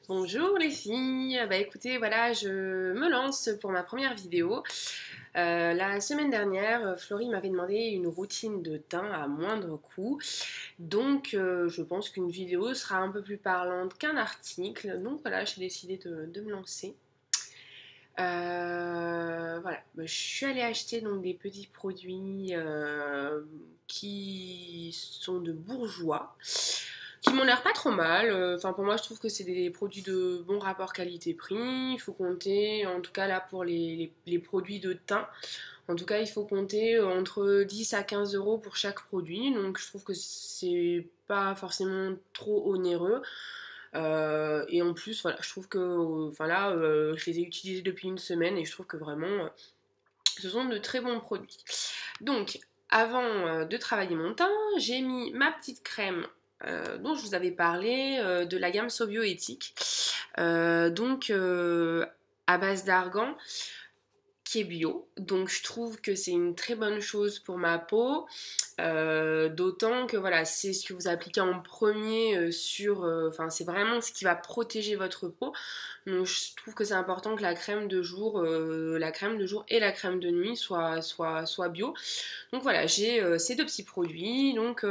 Bonjour les filles, bah écoutez voilà je me lance pour ma première vidéo. La semaine dernière Florie m'avait demandé une routine de teint à moindre coût, donc je pense qu'une vidéo sera un peu plus parlante qu'un article, donc voilà j'ai décidé de me lancer. Voilà, bah, je suis allée acheter donc des petits produits qui sont de Bourjois, qui m'ont l'air pas trop mal. Enfin, pour moi, je trouve que c'est des produits de bon rapport qualité-prix. Il faut compter, en tout cas là pour les produits de teint, en tout cas il faut compter entre 10 à 15 euros pour chaque produit. Donc je trouve que c'est pas forcément trop onéreux. Et en plus, voilà, je trouve que, enfin là, je les ai utilisés depuis une semaine et je trouve que vraiment, ce sont de très bons produits. Donc, avant de travailler mon teint, j'ai mis ma petite crème dont je vous avais parlé, de la gamme Sobioéthique. Donc, à base d'argan qui est bio. Donc, je trouve que c'est une très bonne chose pour ma peau. D'autant que voilà, c'est ce que vous appliquez en premier sur. Enfin, c'est vraiment ce qui va protéger votre peau. Donc, je trouve que c'est important que la crème de jour et la crème de nuit soient bio. Donc voilà, j'ai ces deux petits produits. Donc,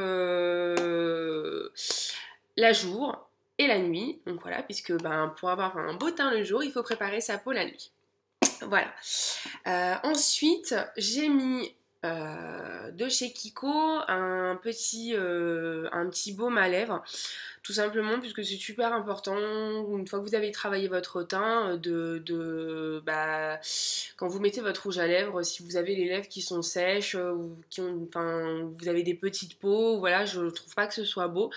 la jour et la nuit. Donc voilà, puisque ben, pour avoir un beau teint le jour, il faut préparer sa peau la nuit. Voilà. Ensuite, j'ai mis de chez Kiko un petit baume à lèvres, tout simplement puisque c'est super important une fois que vous avez travaillé votre teint bah, quand vous mettez votre rouge à lèvres, si vous avez les lèvres qui sont sèches ou enfin, vous avez des petites peaux, voilà, je trouve pas que ce soit beau.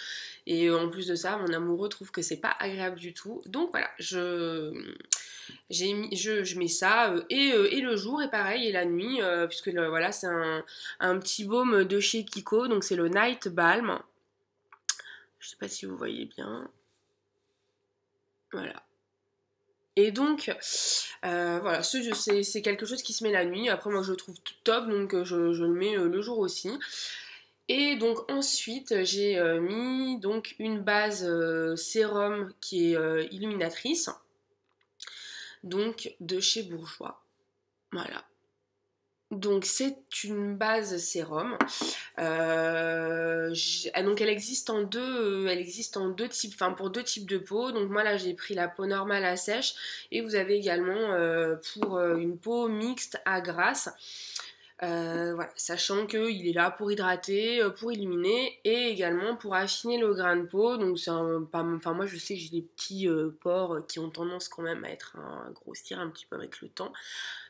Et en plus de ça, mon amoureux trouve que c'est pas agréable du tout. Donc voilà, je mets ça et le jour et pareil et la nuit puisque voilà c'est un petit baume de chez Kiko, donc c'est le Night Balm. Je sais pas si vous voyez bien. Voilà. Et donc voilà, c'est quelque chose qui se met la nuit. Après moi je le trouve top, donc je le mets le jour aussi. Et donc ensuite j'ai mis donc une base sérum qui est illuminatrice, donc de chez Bourjois. Voilà. Donc c'est une base sérum. Donc elle existe en deux types, enfin pour deux types de peau. Donc moi là j'ai pris la peau normale à sèche et vous avez également pour une peau mixte à grasse. Voilà, sachant qu'il est là pour hydrater, pour illuminer et également pour affiner le grain de peau. Donc enfin moi je sais que j'ai des petits pores qui ont tendance quand même à grossir un petit peu avec le temps,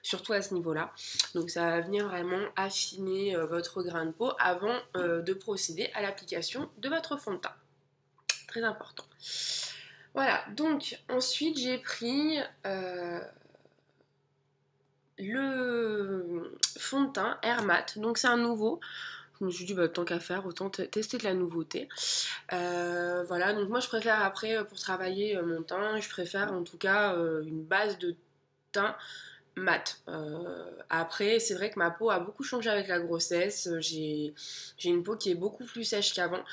surtout à ce niveau-là. Donc ça va venir vraiment affiner votre grain de peau avant de procéder à l'application de votre fond de teint. Très important. Voilà, donc ensuite j'ai pris le fond de teint Air Matte, donc c'est un nouveau. Je me suis dit, bah, tant qu'à faire, autant tester de la nouveauté. Voilà, donc moi je préfère après, pour travailler mon teint, je préfère en tout cas une base de teint mat. Après, c'est vrai que ma peau a beaucoup changé avec la grossesse. J'ai une peau qui est beaucoup plus sèche qu'avant.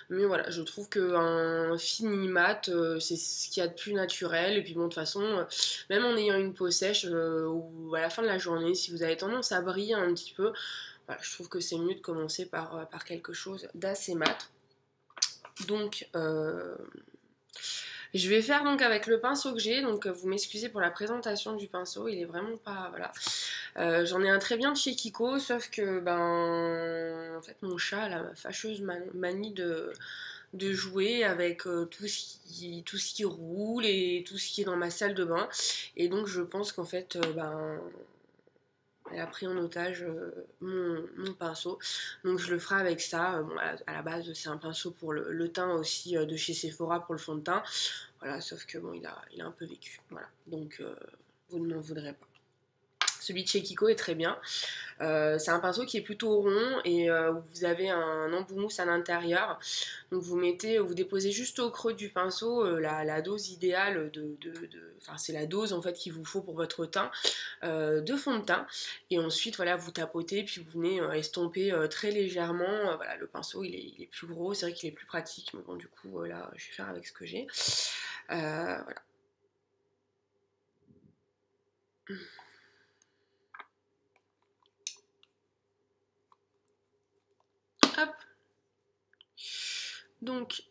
Mais voilà, je trouve qu'un fini mat, c'est ce qu'il y a de plus naturel. Et puis bon, de toute façon, même en ayant une peau sèche, ou à la fin de la journée, si vous avez tendance à briller un petit peu, voilà, je trouve que c'est mieux de commencer par quelque chose d'assez mat. Donc, je vais faire donc avec le pinceau que j'ai, donc vous m'excusez pour la présentation du pinceau, il est vraiment pas, voilà. J'en ai un très bien de chez Kiko, sauf que ben en fait mon chat a la fâcheuse manie de jouer avec tout ce qui roule et tout ce qui est dans ma salle de bain, et donc je pense qu'en fait ben elle a pris en otage mon pinceau, donc je le ferai avec ça. Bon, à la base c'est un pinceau pour le teint aussi de chez Sephora pour le fond de teint. Voilà, sauf que bon, il a un peu vécu. Voilà, donc vous ne m'en voudrez pas. Celui de chez Kiko est très bien. C'est un pinceau qui est plutôt rond et vous avez un embout mousse à l'intérieur. Donc vous déposez juste au creux du pinceau la dose idéale enfin c'est la dose en fait qu'il vous faut pour votre teint de fond de teint. Et ensuite voilà, vous tapotez puis vous venez estomper très légèrement. Voilà, le pinceau il est plus gros, c'est vrai qu'il est plus pratique, mais bon du coup là je vais faire avec ce que j'ai. Voilà. Hop. Donc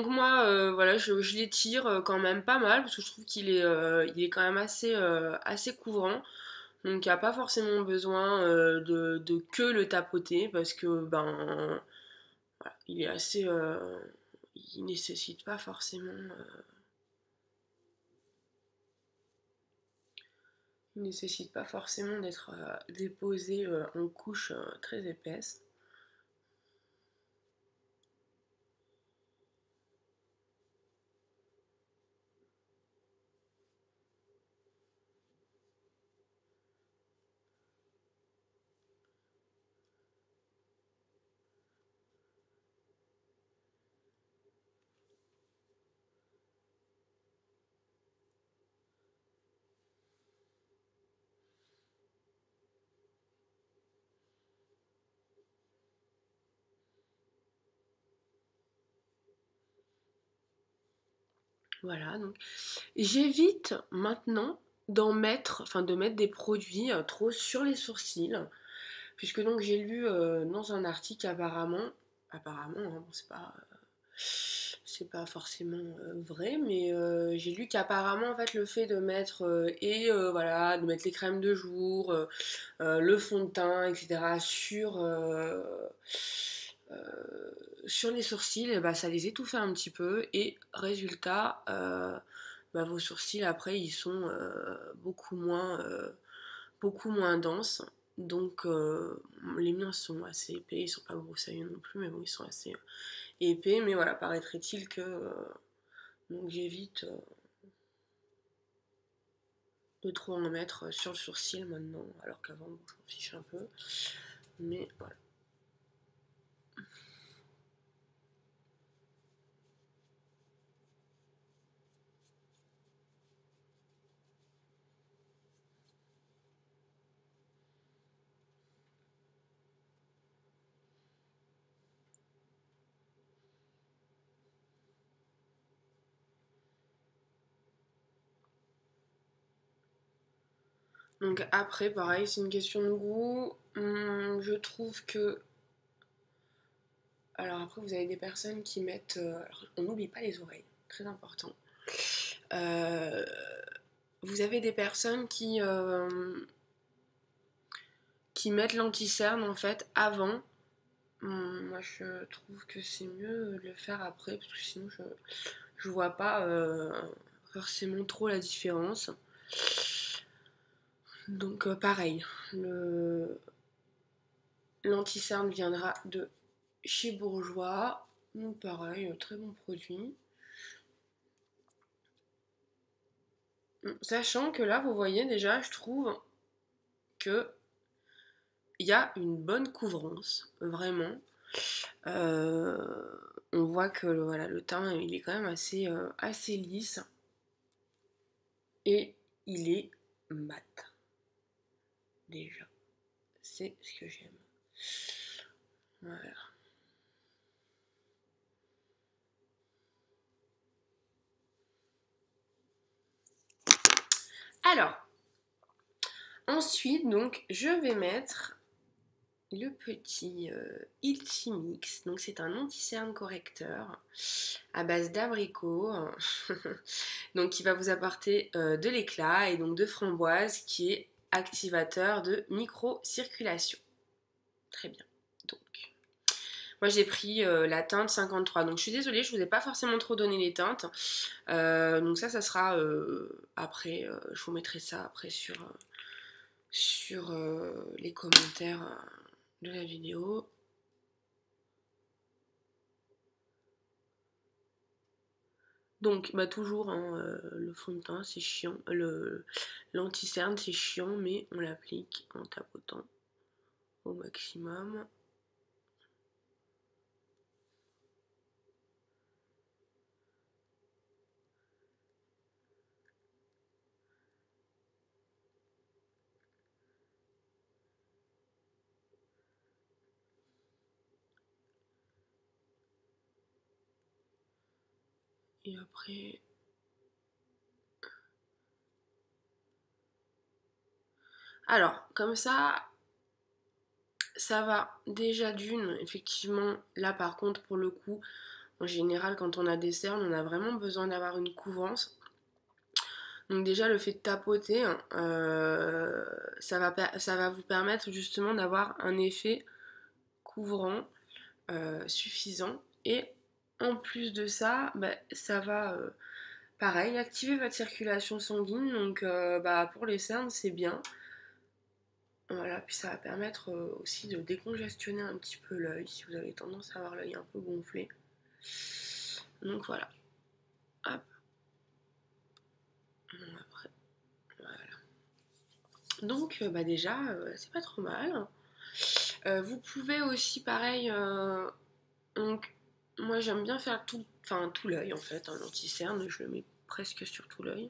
moi, voilà, je l'étire quand même pas mal parce que je trouve il est quand même assez couvrant. Donc il n'y a pas forcément besoin de que le tapoter parce que ben voilà, il nécessite pas forcément, il nécessite pas forcément d'être déposé en couche très épaisse. Voilà, donc j'évite maintenant de mettre des produits trop sur les sourcils, puisque donc j'ai lu dans un article apparemment, hein, bon, c'est pas forcément vrai, mais j'ai lu qu'apparemment en fait le fait de mettre voilà, de mettre les crèmes de jour, le fond de teint, etc. Sur les sourcils, et bah, ça les étouffait un petit peu et résultat, bah, vos sourcils après ils sont beaucoup moins denses. Donc les miens sont assez épais, ils sont pas broussailleux non plus, mais bon ils sont assez épais. Mais voilà, paraîtrait-il que donc j'évite de trop en mettre sur le sourcil maintenant, alors qu'avant bon, je m'en fiche un peu. Mais voilà. Donc après, pareil, c'est une question de goût. Je trouve que... Alors après, vous avez des personnes qui mettent... alors, on n'oublie pas les oreilles, très important. Euh, Vous avez des personnes qui mettent l'anti-cerne en fait avant. Moi, je trouve que c'est mieux de le faire après, parce que sinon, je vois pas forcément trop la différence. Donc pareil, l'anti-cerne viendra de chez Bourjois. Donc pareil, très bon produit. Sachant que là, vous voyez déjà, je trouve que il y a une bonne couvrance, vraiment. On voit que voilà, le teint, il est quand même assez lisse et il est mat. Déjà, c'est ce que j'aime. Voilà. Alors, ensuite, donc, je vais mettre le petit Iltimix. Donc, c'est un anti-cerne correcteur à base d'abricot. Donc, qui va vous apporter de l'éclat et donc de framboise qui est activateur de micro-circulation. Très bien. Donc, moi j'ai pris la teinte 53. Donc, je suis désolée, je vous ai pas forcément trop donné les teintes. Donc, ça sera après. Je vous mettrai ça après sur les commentaires de la vidéo. Donc, bah toujours, hein, le fond de teint c'est chiant, l'anti-cerne c'est chiant, mais on l'applique en tapotant au maximum. Et après... Alors, comme ça va déjà d'une, effectivement, là par contre pour le coup, en général quand on a des cernes, on a vraiment besoin d'avoir une couvrance. Donc déjà le fait de tapoter, hein, ça va vous permettre justement d'avoir un effet couvrant suffisant. Et en plus de ça, bah, ça va pareil activer votre circulation sanguine. Donc bah, pour les cernes c'est bien. Voilà, puis ça va permettre aussi de décongestionner un petit peu l'œil si vous avez tendance à avoir l'œil un peu gonflé. Donc voilà. Hop. Bon, après, voilà. Donc bah déjà, c'est pas trop mal. Vous pouvez aussi, pareil, donc moi j'aime bien faire tout l'œil en fait, un anti-cerne, je le mets presque sur tout l'œil.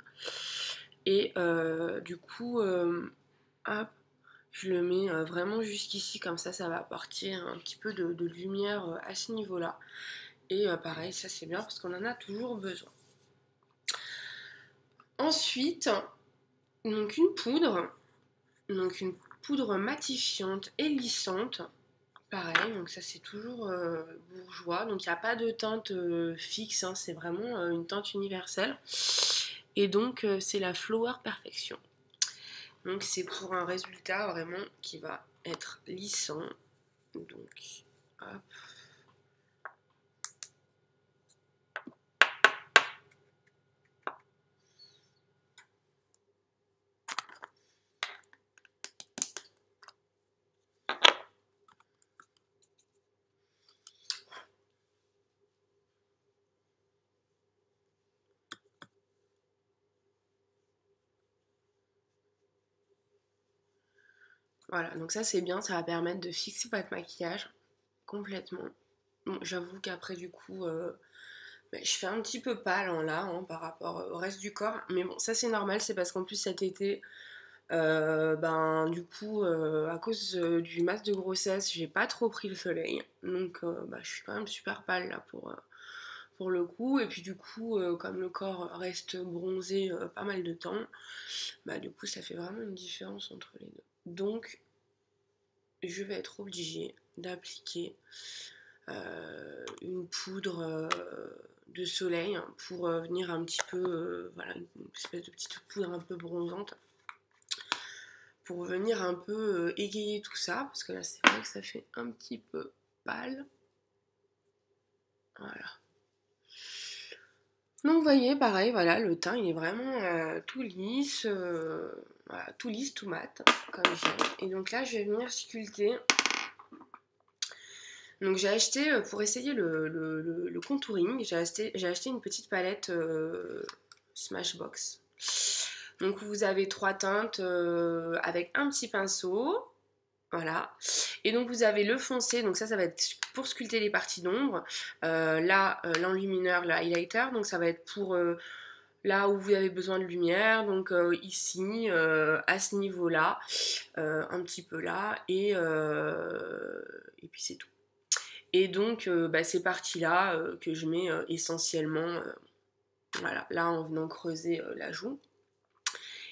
Et du coup, hop, je le mets vraiment jusqu'ici, comme ça va apporter un petit peu de lumière à ce niveau-là. Et pareil, ça c'est bien parce qu'on en a toujours besoin. Ensuite, donc une poudre matifiante et lissante. Pareil, donc ça c'est toujours bourgeois, donc il n'y a pas de teinte fixe, hein, c'est vraiment une teinte universelle. Et donc c'est la Flower Perfection. Donc c'est pour un résultat vraiment qui va être lissant. Donc hop. Voilà, donc ça c'est bien, ça va permettre de fixer votre maquillage complètement. Bon, j'avoue qu'après du coup, je fais un petit peu pâle là hein, par rapport au reste du corps, mais bon, ça c'est normal, c'est parce qu'en plus cet été, ben du coup, à cause du masque de grossesse, j'ai pas trop pris le soleil, donc bah, je suis quand même super pâle là pour le coup, et puis du coup, comme le corps reste bronzé pas mal de temps, bah du coup ça fait vraiment une différence entre les deux. Donc je vais être obligée d'appliquer une poudre de soleil pour venir un petit peu, voilà, une espèce de petite poudre un peu bronzante pour venir un peu égayer tout ça, parce que là c'est vrai que ça fait un petit peu pâle. Voilà. Donc vous voyez, pareil, voilà, le teint il est vraiment tout lisse, voilà, tout lisse, tout mat, comme j'ai. Et donc là je vais venir sculpter. Donc j'ai acheté, pour essayer le contouring, j'ai acheté une petite palette Smashbox. Donc vous avez 3 teintes avec un petit pinceau, voilà. Et donc vous avez le foncé, donc ça va être pour sculpter les parties d'ombre. Là, l'enlumineur, le highlighter, donc ça va être pour là où vous avez besoin de lumière, donc ici, à ce niveau-là, un petit peu là, et puis c'est tout. Et donc, bah, ces parties-là que je mets essentiellement, voilà, là en venant creuser la joue.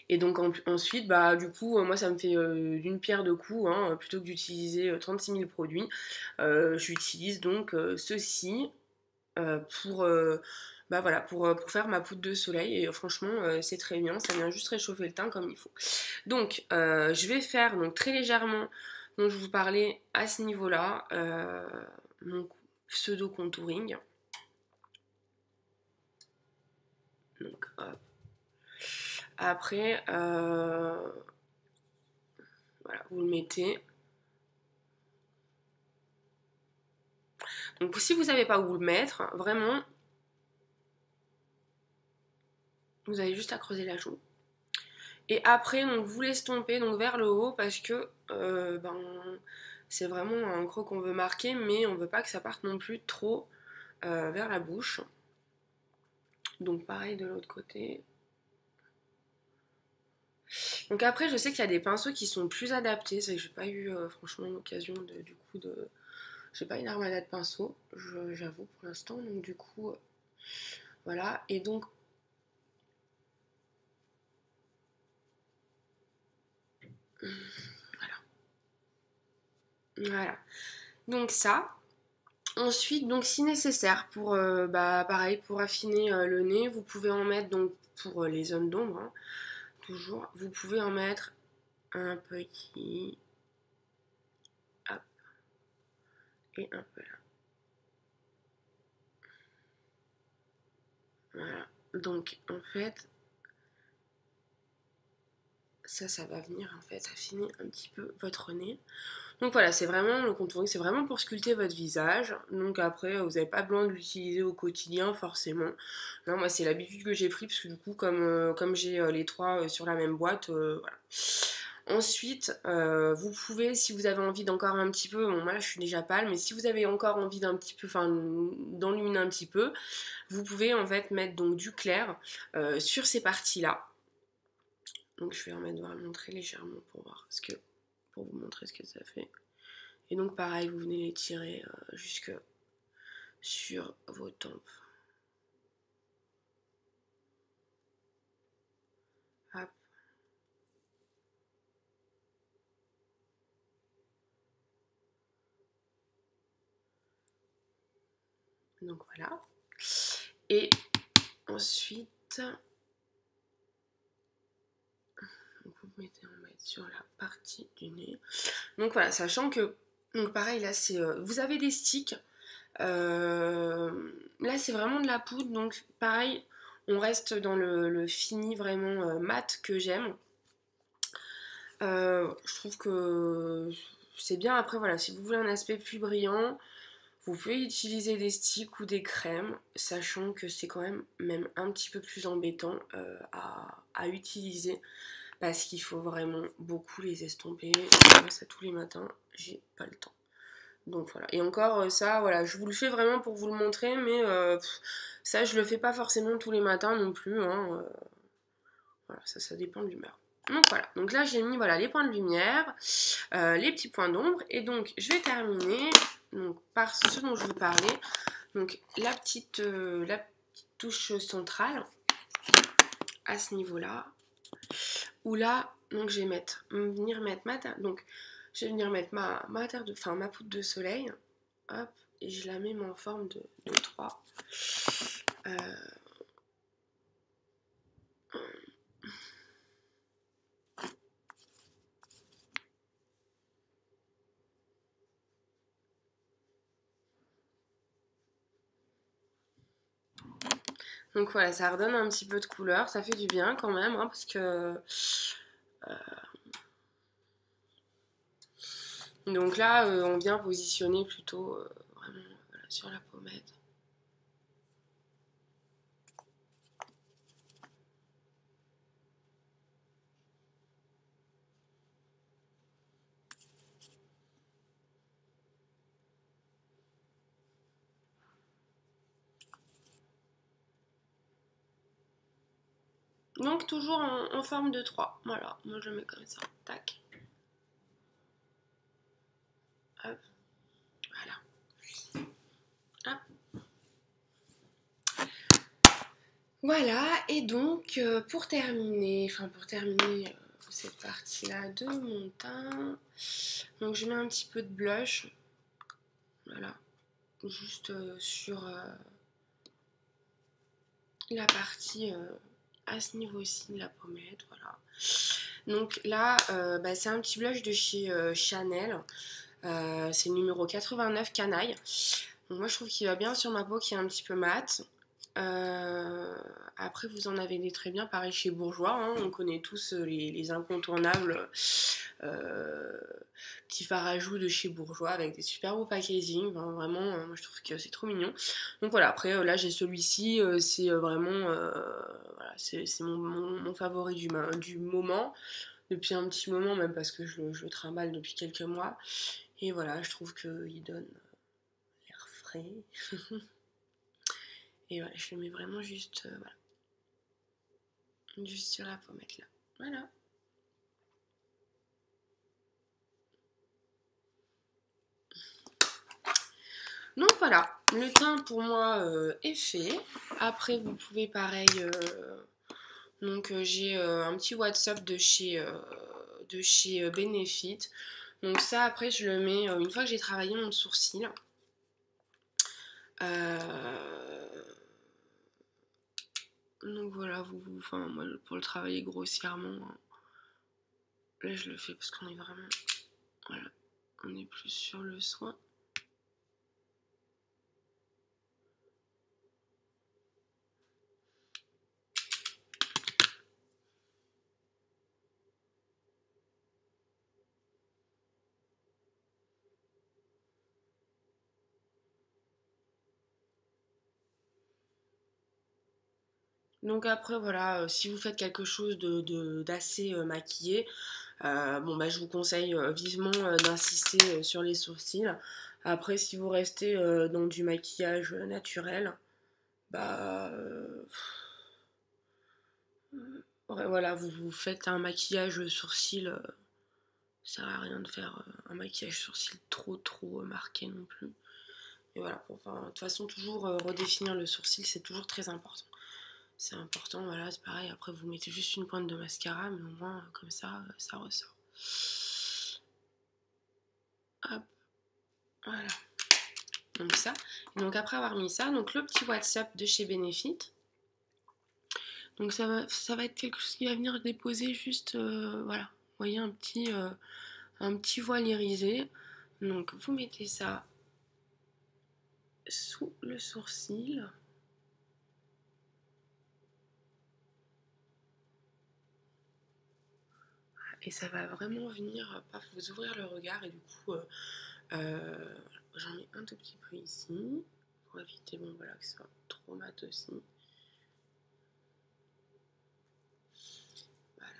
Et donc ensuite, bah, du coup, moi ça me fait d'une pierre deux coups, hein, plutôt que d'utiliser 36 000 produits. J'utilise donc ceci pour, bah, voilà, pour faire ma poudre de soleil. Et franchement, c'est très bien, ça vient juste réchauffer le teint comme il faut. Donc, je vais faire donc, très légèrement, dont je vous parlais à ce niveau-là, mon pseudo contouring. Donc, hop. Après, voilà, vous le mettez. Donc si vous savez pas où le mettre, vraiment, vous avez juste à creuser la joue. Et après, donc, vous l'estompez donc, vers le haut parce que ben, c'est vraiment un creux qu'on veut marquer, mais on veut pas que ça parte non plus trop vers la bouche. Donc pareil de l'autre côté. Donc après, je sais qu'il y a des pinceaux qui sont plus adaptés. C'est que j'ai pas eu franchement l'occasion du coup j'ai pas une armada de pinceaux, j'avoue pour l'instant. Donc du coup, Voilà, et donc voilà. Donc ça. Ensuite, donc si nécessaire, pour pareil, pour affiner le nez, vous pouvez en mettre donc pour les zones d'ombre, hein, toujours, vous pouvez en mettre un petit, hop, et un peu là. Voilà. Donc en fait, ça va venir en fait affiner un petit peu votre nez. Donc voilà, c'est vraiment le contouring, c'est vraiment pour sculpter votre visage. Donc après, vous n'avez pas besoin de l'utiliser au quotidien forcément. Non, moi c'est l'habitude que j'ai pris parce que du coup, comme j'ai les trois sur la même boîte, voilà. Ensuite, vous pouvez, si vous avez envie d'encore un petit peu, bon moi là je suis déjà pâle, mais si vous avez encore envie d'un petit peu, enfin d'enluminer un petit peu, vous pouvez en fait mettre donc du clair sur ces parties-là. Donc je vais en mettre vraiment très légèrement pour voir pour vous montrer ce que ça fait. Et donc pareil, vous venez les tirer jusque sur vos tempes. Hop. Donc voilà. Et ensuite, vous mettez en mettre sur la partie du nez. Donc voilà, sachant que, donc pareil, là c'est, vous avez des sticks. Là c'est vraiment de la poudre, donc pareil, on reste dans le fini vraiment mat que j'aime. Je trouve que c'est bien. Après voilà, si vous voulez un aspect plus brillant, vous pouvez utiliser des sticks ou des crèmes, sachant que c'est quand même un petit peu plus embêtant à utiliser parce qu'il faut vraiment beaucoup les estomper. Je fais ça tous les matins, j'ai pas le temps. Donc voilà. Et encore ça, voilà, je vous le fais vraiment pour vous le montrer, mais ça je le fais pas forcément tous les matins non plus. Hein, voilà, ça dépend de l'humeur. Donc voilà, donc là j'ai mis voilà, les points de lumière, les petits points d'ombre, et donc je vais terminer donc, par ce dont je vous parlais, donc la petite touche centrale à ce niveau-là, où là, donc je vais venir mettre donc je vais venir mettre ma poudre de soleil, hop, et je la mets en forme de 3. Donc voilà, ça redonne un petit peu de couleur, ça fait du bien quand même, hein, parce que... Donc là, on vient positionner plutôt vraiment voilà, sur la pommette. Donc toujours en forme de 3. Voilà, moi je le mets comme ça. Tac. Hop. Voilà. Hop. Voilà, et donc pour terminer cette partie-là de mon teint, donc je mets un petit peu de blush. Voilà. Juste sur la partie à ce niveau-ci de la pommette, voilà. Donc là, c'est un petit blush de chez Chanel. C'est le numéro 89 Canaille. Donc moi je trouve qu'il va bien sur ma peau qui est un petit peu mate. Après vous en avez des très bien, pareil chez Bourjois, hein, on connaît tous les incontournables petits fards à joues de chez Bourjois avec des super beaux packaging, enfin, vraiment moi je trouve que c'est trop mignon. Donc voilà, après là j'ai celui-ci, c'est vraiment voilà, c'est mon favori du moment, depuis un petit moment même parce que je le trimballe depuis quelques mois, et voilà je trouve qu'il donne l'air frais. Et voilà, je le mets vraiment juste, voilà, juste sur la pommette là. Voilà. Donc voilà, le teint pour moi est fait. Après vous pouvez pareil, donc j'ai un petit WhatsApp de chez Benefit. Donc ça après je le mets une fois que j'ai travaillé mon sourcil. Donc voilà, enfin moi pour le travailler grossièrement, hein, là je le fais parce qu'on est vraiment, voilà, on est plus sur le soin. Donc après voilà, si vous faites quelque chose d'assez maquillé, bon bah je vous conseille vivement d'insister sur les sourcils. Après si vous restez dans du maquillage naturel, bah ouais, voilà, vous faites un maquillage sourcil, ça sert à rien de faire un maquillage sourcil trop marqué non plus. Et voilà, enfin, de toute façon toujours redéfinir le sourcil c'est toujours très important. C'est important, voilà, c'est pareil, après vous mettez juste une pointe de mascara, mais au moins comme ça ressort. Hop, voilà. Donc ça, et donc après avoir mis ça, donc le petit WhatsApp de chez Benefit. Donc ça va être quelque chose qui va venir déposer juste, voilà, vous voyez un petit voile irisé. Donc vous mettez ça sous le sourcil. Et ça va vraiment venir vous ouvrir le regard et du coup j'en mets un tout petit peu ici pour éviter bon voilà que ce soit trop mat aussi. Voilà.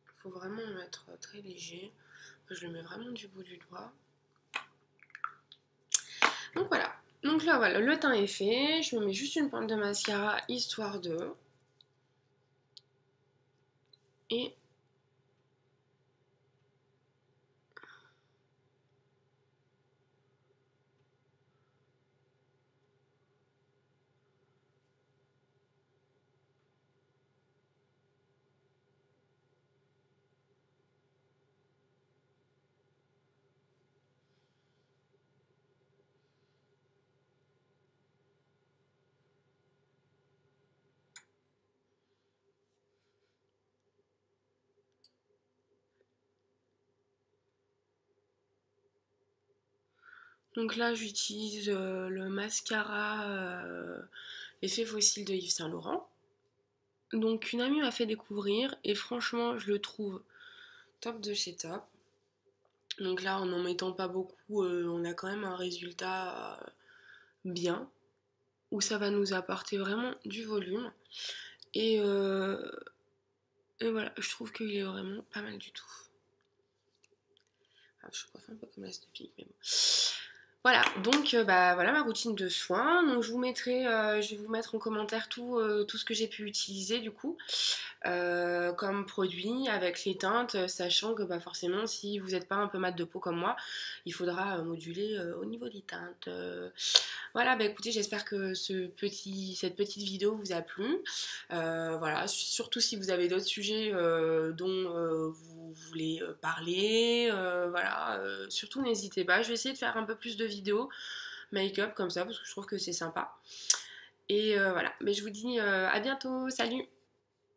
Il faut vraiment mettre très léger. Je le mets vraiment du bout du doigt. Donc voilà. Donc là voilà, le teint est fait. Je me mets juste une pointe de mascara histoire de. Et donc là j'utilise le mascara Effet Fossile de Yves Saint Laurent. Donc une amie m'a fait découvrir et franchement je le trouve top de chez top. Donc là en n'en mettant pas beaucoup on a quand même un résultat bien où ça va nous apporter vraiment du volume et, et voilà je trouve qu'il est vraiment pas mal du tout. Ah, je coiffe un peu comme la Snoopy mais bon. Voilà, donc bah voilà ma routine de soins. Donc je vais vous mettre en commentaire tout ce que j'ai pu utiliser du coup comme produit avec les teintes, sachant que bah forcément si vous n'êtes pas un peu mat de peau comme moi, il faudra moduler au niveau des teintes. Voilà, bah écoutez, j'espère que cette petite vidéo vous a plu. Voilà, surtout si vous avez d'autres sujets dont vous voulez parler, voilà, surtout n'hésitez pas. Je vais essayer de faire un peu plus de vidéos make-up comme ça parce que je trouve que c'est sympa. Et voilà, mais je vous dis à bientôt, salut!